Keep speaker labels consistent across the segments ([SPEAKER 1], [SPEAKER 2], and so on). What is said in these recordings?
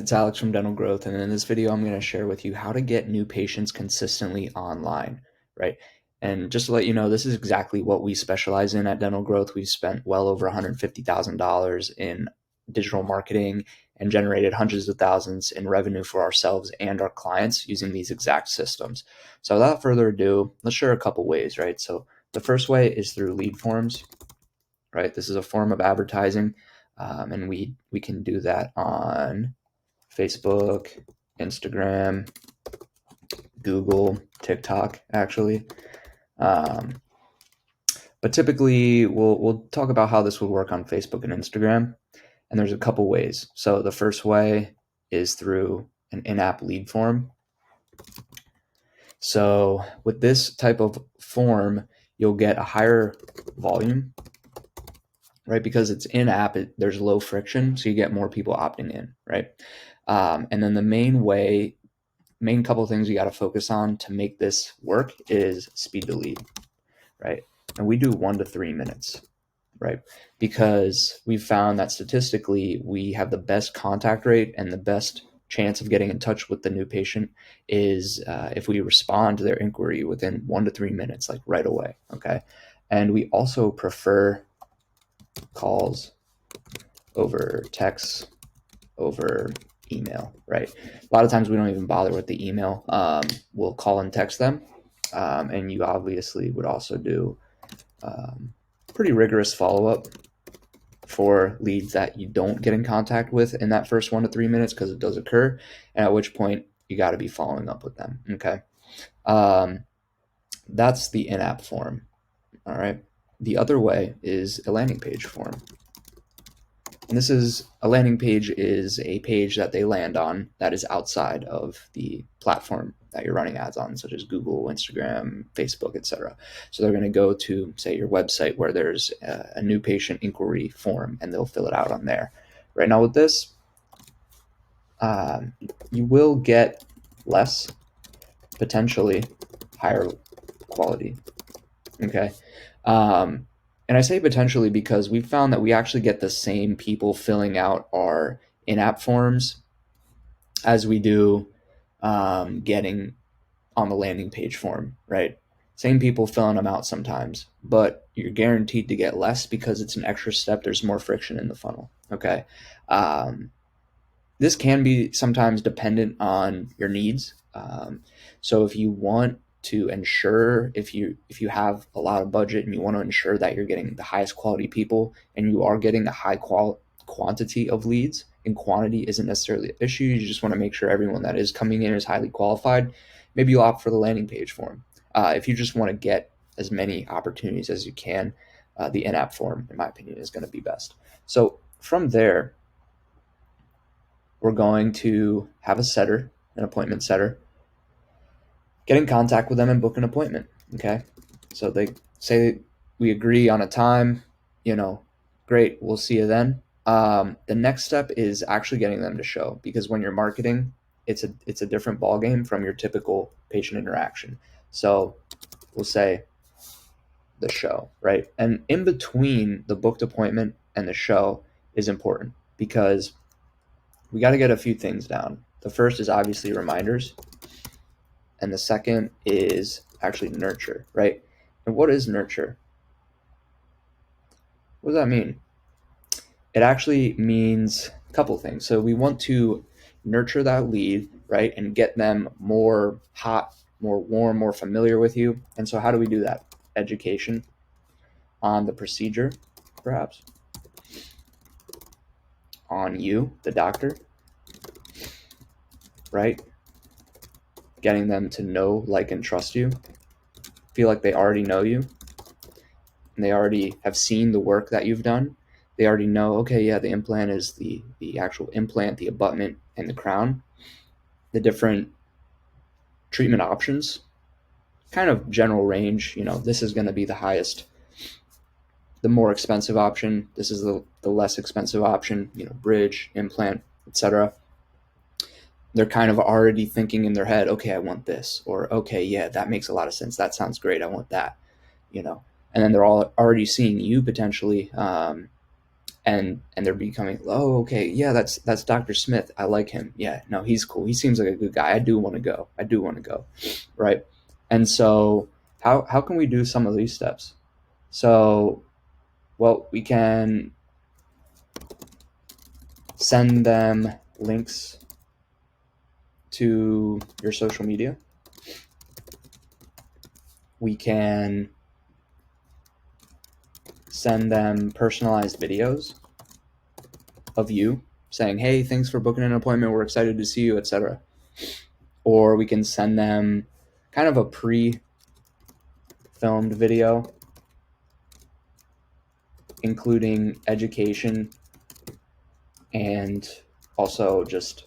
[SPEAKER 1] it's Alex from Dental Growth, and in this video, I'm going to share with you how to get new patients consistently online, right? And just to let you know, this is exactly what we specialize in at Dental Growth. We've spent well over $150,000 in digital marketing and generated hundreds of thousands in revenue for ourselves and our clients using these exact systems. So without further ado, let's share a couple ways, right? So the first way is through lead forms, right? This is a form of advertising, and we can do that on Facebook, Instagram, Google, TikTok, actually. But typically, we'll talk about how this would work on Facebook and Instagram. And there's a couple ways. So the first way is through an in-app lead form. So with this type of form, you'll get a higher volume, right? Because it's in-app, there's low friction, so you get more people opting in, right? And then the main couple of things you got to focus on to make this work is speed to lead, right? And we do 1 to 3 minutes, right? Because we've found that statistically we have the best contact rate and the best chance of getting in touch with the new patient is if we respond to their inquiry within 1 to 3 minutes, like right away, okay? And we also prefer calls over text, over email, right? A lot of times we don't even bother with the email. We'll call and text them. And you obviously would also do pretty rigorous follow-up for leads that you don't get in contact with in that first 1 to 3 minutes, because it does occur, and at which point you got to be following up with them, okay? That's the in-app form, all right? The other way is a landing page form. And this is a landing page is a page that they land on that is outside of the platform that you're running ads on, such as Google, Instagram, Facebook, etc. So they're going to go to, say, your website where there's a new patient inquiry form, and they'll fill it out on there. Right now with this, you will get less, potentially higher quality, okay? And I say potentially because we've found that we actually get the same people filling out our in-app forms as we do getting on the landing page form, right? Same people filling them out sometimes, but you're guaranteed to get less because it's an extra step. There's more friction in the funnel, okay? This can be sometimes dependent on your needs. So if you want to ensure, if you have a lot of budget and you want to ensure that you're getting the highest quality people and you are getting a high quantity of leads, and quantity isn't necessarily an issue, you just want to make sure everyone that is coming in is highly qualified, maybe you'll opt for the landing page form. If you just want to get as many opportunities as you can, the in-app form, in my opinion, is going to be best. So from there, we're going to have a setter, an appointment setter, get in contact with them and book an appointment, okay? So they say we agree on a time, great, we'll see you then. The next step is actually getting them to show, because when you're marketing, it's a different ballgame from your typical patient interaction. So we'll say the show, right? And in between the booked appointment and the show is important, because we got to get a few things down. The first is obviously reminders, and the second is actually nurture, right? And what is nurture? What does that mean? It actually means a couple things. So we want to nurture that lead, right, and get them more hot, more warm, more familiar with you. And so how do we do that? Education on the procedure, perhaps, on you, the doctor, right? Getting them to know, like, and trust you, feel like they already know you, and they already have seen the work that you've done. They already know, okay, yeah, the implant is the actual implant, the abutment, and the crown, the different treatment options, kind of general range. This is going to be the highest, the more expensive option. This is the less expensive option, bridge, implant, etc. They're kind of already thinking in their head, okay, I want this, or okay, yeah, that makes a lot of sense. That sounds great. I want that, and then they're all already seeing you potentially and they're becoming, oh, okay, yeah, that's Dr. Smith, I like him, yeah, no, he's cool, he seems like a good guy, I do want to go, right? And so how can we do some of these steps? So, well, we can send them links to your social media. We can send them personalized videos of you saying, hey, thanks for booking an appointment, we're excited to see you, etc. Or we can send them kind of a pre-filmed video including education and also just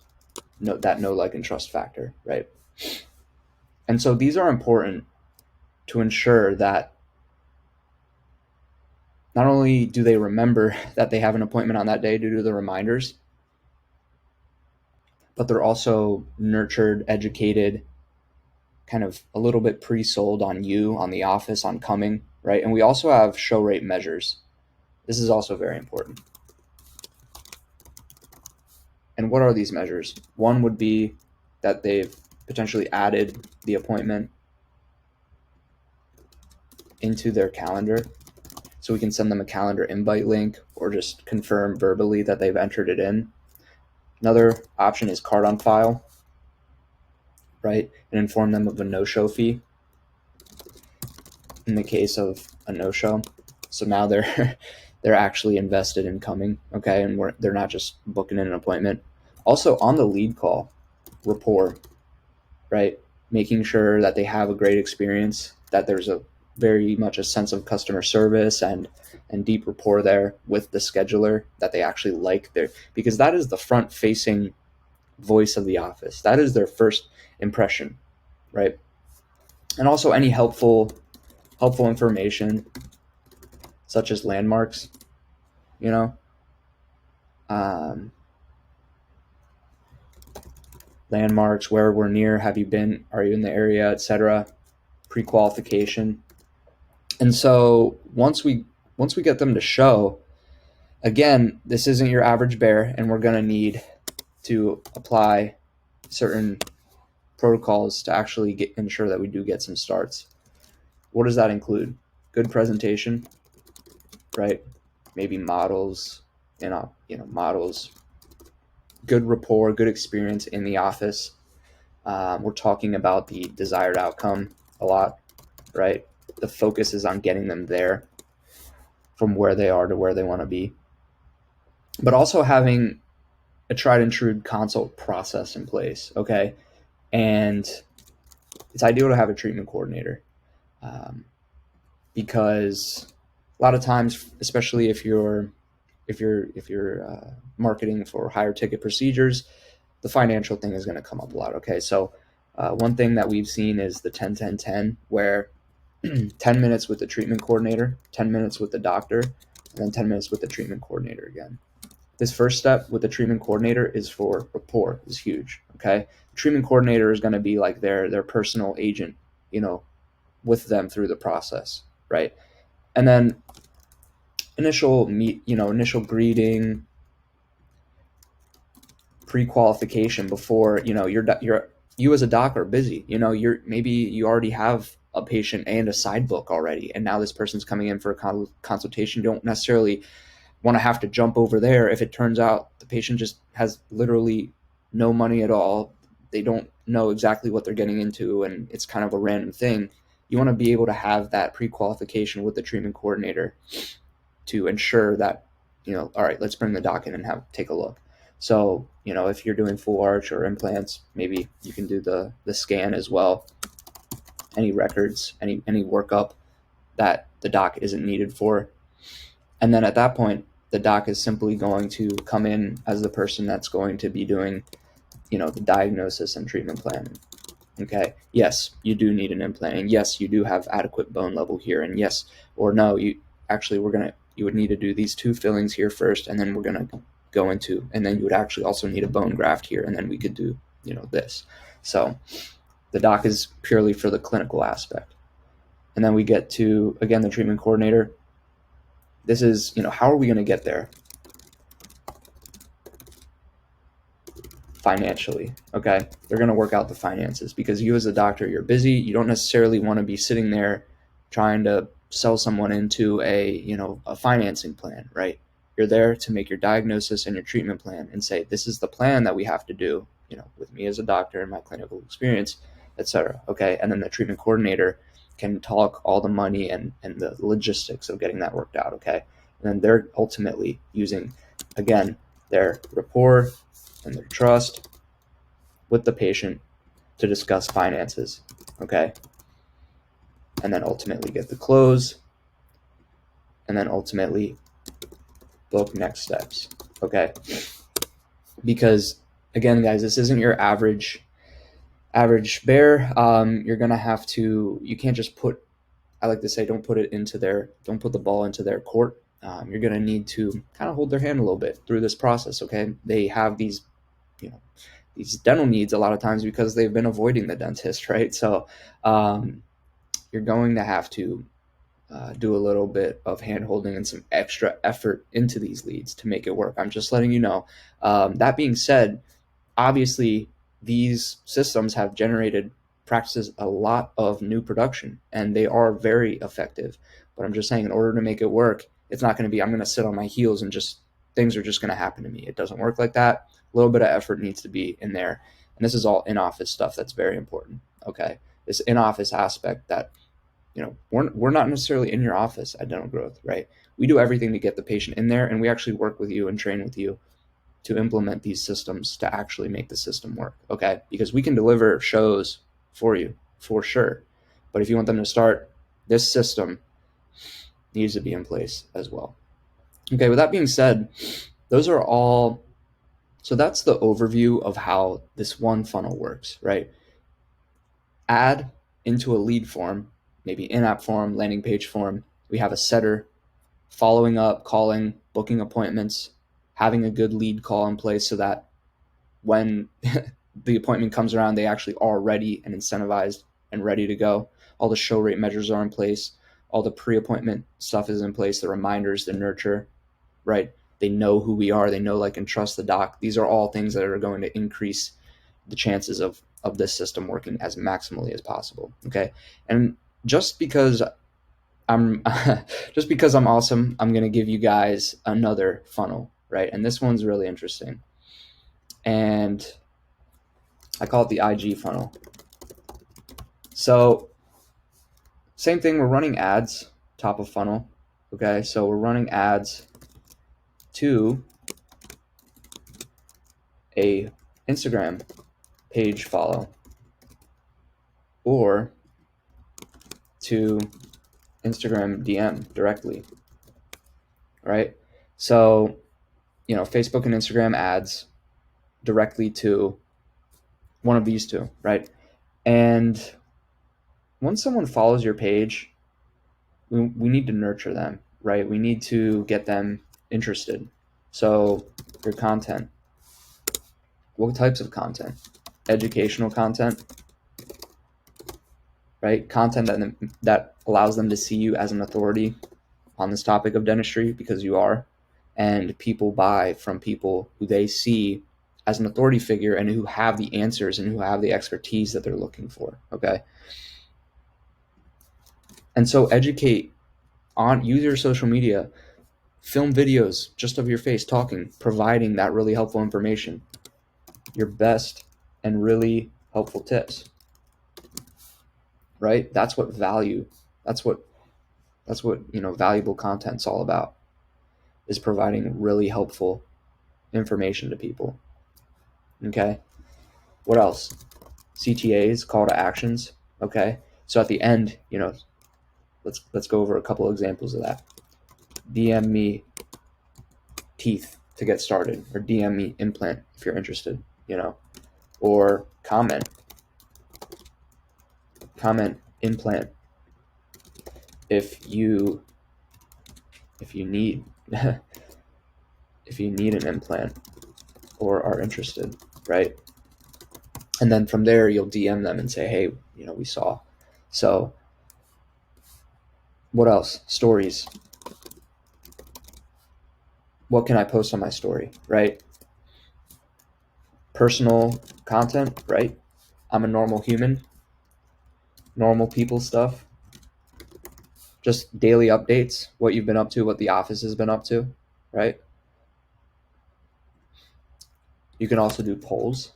[SPEAKER 1] that know, like, and trust factor, right? And so these are important to ensure that not only do they remember that they have an appointment on that day due to the reminders, but they're also nurtured, educated, kind of a little bit pre-sold on you, on the office, on coming, right? And we also have show rate measures. This is also very important. And what are these measures? One would be that they've potentially added the appointment into their calendar. So we can send them a calendar invite link or just confirm verbally that they've entered it in. Another option is card on file, right? And inform them of a no-show fee in the case of a no-show. So now they're actually invested in coming, okay? And they're not just booking in an appointment. Also, on the lead call, rapport, right? Making sure that they have a great experience, that there's a very much a sense of customer service and deep rapport there with the scheduler, that they actually like their, because that is the front facing voice of the office. That is their first impression, right? And also any helpful information such as landmarks, you know, landmarks, where we're near, have you been, are you in the area, etc. Pre-qualification. And so once we get them to show, again, this isn't your average bear, and we're going to need to apply certain protocols to actually ensure that we do get some starts. What does that include? Good presentation, right? Maybe models, models, good rapport, good experience in the office. We're talking about the desired outcome a lot, right? The focus is on getting them there from where they are to where they want to be. But also having a tried and true consult process in place, okay? And it's ideal to have a treatment coordinator, because a lot of times, especially if you're marketing for higher ticket procedures, the financial thing is going to come up a lot. Okay, so one thing that we've seen is the 10-10-10, where 10 minutes with the treatment coordinator, 10 minutes with the doctor, and then 10 minutes with the treatment coordinator again. This first step with the treatment coordinator is for rapport, is huge. Okay, the treatment coordinator is going to be like their personal agent, with them through the process, right? And then initial greeting, pre-qualification before, you as a doc are busy. Maybe you already have a patient and a side book already, and now this person's coming in for a consultation. You don't necessarily want to have to jump over there if it turns out the patient just has literally no money at all. They don't know exactly what they're getting into, and it's kind of a random thing. You want to be able to have that pre-qualification with the treatment coordinator to ensure that, all right, let's bring the doc in and take a look. So, if you're doing full arch or implants, maybe you can do the scan as well. Any records, any workup that the doc isn't needed for. And then at that point, the doc is simply going to come in as the person that's going to be doing, the diagnosis and treatment plan. Okay, yes, you do need an implant, and yes, you do have adequate bone level here, and yes, or no, you would need to do these 2 fillings here first, and then we're going to go into, and then you would actually also need a bone graft here, and then we could do, this. So the doc is purely for the clinical aspect. And then we get to, again, the treatment coordinator. This is, how are we going to get there? financially. Okay, they're going to work out the finances, because you as a doctor, you're busy. You don't necessarily want to be sitting there trying to sell someone into a financing plan, right? You're there to make your diagnosis and your treatment plan and say, this is the plan that we have to do, with me as a doctor and my clinical experience, etc. Okay, and then the treatment coordinator can talk all the money and the logistics of getting that worked out. Okay, and then they're ultimately using, again, their rapport and their trust with the patient to discuss finances. Okay, and then ultimately get the close, and then ultimately book next steps. Okay, because again, guys, this isn't your average bear. You're gonna have to. You can't just put. I like to say, don't put the ball into their court. You're gonna need to kind of hold their hand a little bit through this process. Okay, they have these dental needs a lot of times because they've been avoiding the dentist, right? So you're going to have to do a little bit of hand holding and some extra effort into these leads to make it work. I'm just letting you know. That being said, obviously these systems have generated practices a lot of new production, and they are very effective. But I'm just saying, in order to make it work, it's not going to be, I'm going to sit on my heels and just things are just going to happen to me. It doesn't work like that. A little bit of effort needs to be in there. And this is all in-office stuff that's very important. Okay, this in-office aspect that, we're not necessarily in your office at Dental Growth, right? We do everything to get the patient in there, and we actually work with you and train with you to implement these systems to actually make the system work. Okay, because we can deliver shows for you for sure, but if you want them to start, this system needs to be in place as well. Okay, with that being said, those are all. So that's the overview of how this one funnel works, right? Add into a lead form, maybe in-app form, landing page form. We have a setter, following up, calling, booking appointments, having a good lead call in place so that when the appointment comes around, they actually are ready and incentivized and ready to go. All the show rate measures are in place. All the pre-appointment stuff is in place. The reminders, the nurture, right? They know who we are. They know, like, and trust the doc. These are all things that are going to increase the chances of this system working as maximally as possible. Okay. And just because I'm awesome, I'm going to give you guys another funnel, right? And this one's really interesting. And I call it the IG funnel. So same thing, we're running ads, top of funnel. Okay, so we're running ads to a Instagram page follow or to Instagram DM directly, right? So, Facebook and Instagram ads directly to one of these two, right? And once someone follows your page, we need to nurture them, right? We need to get them interested. So your content, what types of content? Educational content, right? Content that allows them to see you as an authority on this topic of dentistry, because you are. And people buy from people who they see as an authority figure and who have the answers and who have the expertise that they're looking for. Okay. And so use your social media, film videos just of your face talking, providing that really helpful information, your best and really helpful tips, right? That's what valuable content's all about, is providing really helpful information to people. Okay. What else? CTAs, call to actions. Okay. So at the end, let's go over a couple examples of that. DM me teeth to get started, or DM me implant if you're interested, or comment implant if you need if you need an implant or are interested, right? And then from there, you'll DM them and say, hey, we saw. So what else? Stories. What can I post on my story, right? personal content, right? I'm a normal human, normal people stuff, just daily updates, what you've been up to, what the office has been up to, right? You can also do polls.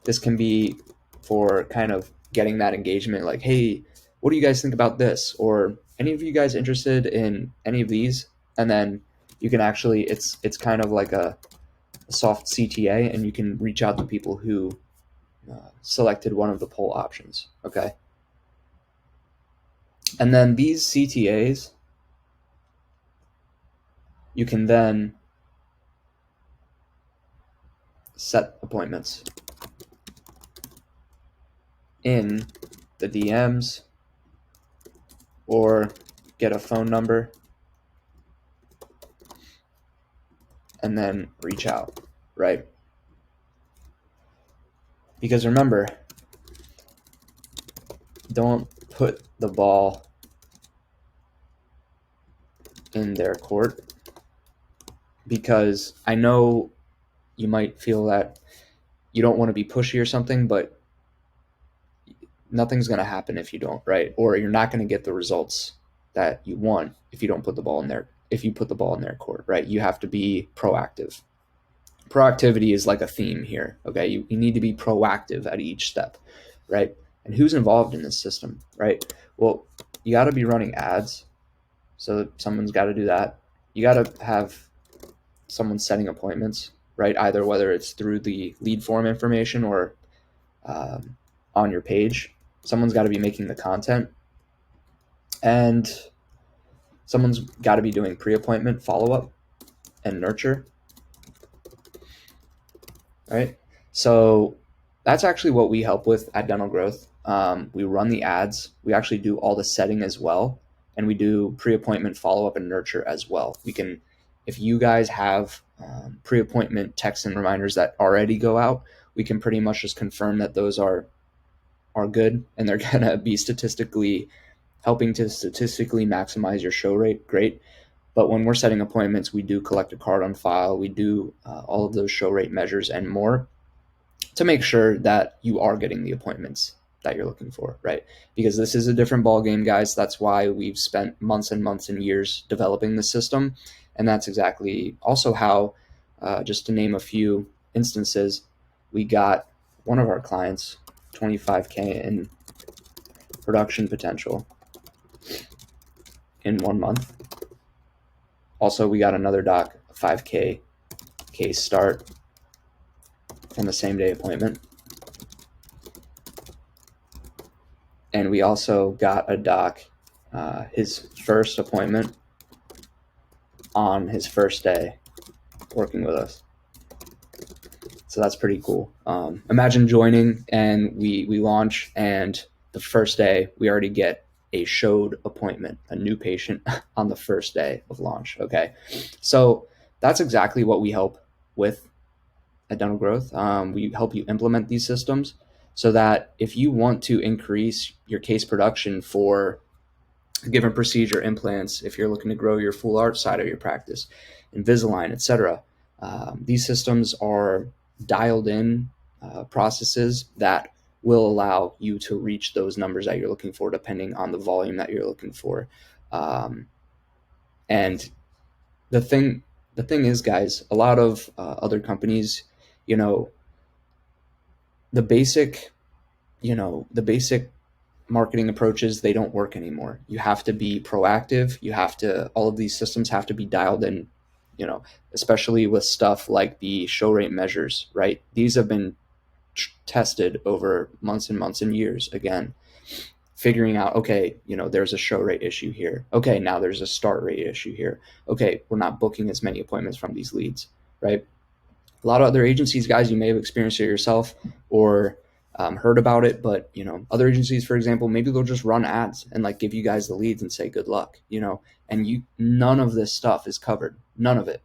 [SPEAKER 1] This can be for kind of getting that engagement, like, hey, what do you guys think about this? Or any of you guys interested in any of these? And then you can actually, it's kind of like a soft CTA, and you can reach out to people who selected one of the poll options, okay? And then these CTAs, you can then set appointments in the DMs or get a phone number and then reach out, right? Because remember, don't put the ball in their court, because I know you might feel that you don't want to be pushy or something, but nothing's going to happen if you don't, right? Or you're not going to get the results that you want if you don't put the ball in their, if you put the ball in their court, right? You have to be proactive. Proactivity is like a theme here, okay? You need to be proactive at each step, right? And who's involved in this system, right? Well, you got to be running ads, so someone's got to do that. You got to have someone setting appointments, right? Either whether it's through the lead form information or on your page. Someone's got to be making the content, and someone's got to be doing pre-appointment follow-up and nurture, right? So that's actually what we help with at Dental Growth. We run the ads. We actually do all the setting as well, and we do pre-appointment follow-up and nurture as well. We can, if you guys have pre-appointment texts and reminders that already go out, we can pretty much just confirm that those are good, and they're gonna be helping to statistically maximize your show rate. Great. But when we're setting appointments, we do collect a card on file. We do all of those show rate measures and more to make sure that you are getting the appointments that you're looking for, right? Because this is a different ball game, guys. That's why we've spent months and months and years developing the system. And that's exactly also how, just to name a few instances, we got one of our clients 25K in production potential in 1 month. Also, we got another doc, a 5K case start on the same day appointment. And we also got a doc, his first appointment on his first day working with us. So that's pretty cool. Imagine joining and we launch, and the first day we already get a showed appointment, a new patient on the first day of launch. Okay. So that's exactly what we help with at Dental Growth. We help you implement these systems so that if you want to increase your case production for a given procedure, implants, if you're looking to grow your full arch side of your practice, Invisalign, etc., these systems are dialed in processes that will allow you to reach those numbers that you're looking for, depending on the volume that you're looking for. And the thing is, guys, a lot of other companies, the basic marketing approaches, they don't work anymore. You have to be proactive. All of these systems have to be dialed in, especially with stuff like the show rate measures, right? These have been tested over months and months and years. Again, figuring out, okay, there's a show rate issue here. Okay, now there's a start rate issue here. Okay, we're not booking as many appointments from these leads, right? A lot of other agencies, guys, you may have experienced it yourself or heard about it, but other agencies, for example, maybe they'll just run ads and like give you guys the leads and say good luck, and none of this stuff is covered, none of it.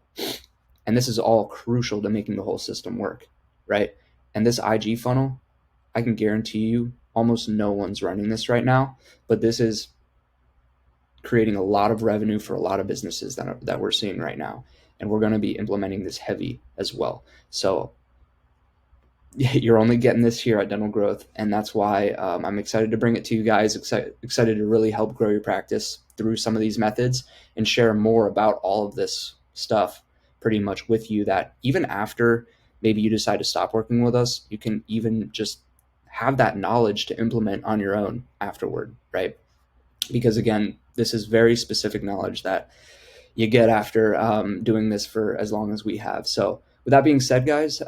[SPEAKER 1] And this is all crucial to making the whole system work, right? And this IG funnel, I can guarantee you almost no one's running this right now, but this is creating a lot of revenue for a lot of businesses that we're seeing right now. And we're going to be implementing this heavy as well. So you're only getting this here at Dental Growth, and that's why I'm excited to bring it to you guys. Excited to really help grow your practice through some of these methods and share more about all of this stuff pretty much with you. That even after maybe you decide to stop working with us, you can even just have that knowledge to implement on your own afterward, right? Because again, this is very specific knowledge that you get after doing this for as long as we have. So with that being said, guys,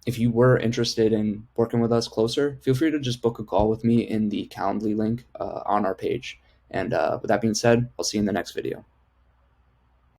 [SPEAKER 1] if you were interested in working with us closer, feel free to just book a call with me in the Calendly link on our page. And with that being said, I'll see you in the next video.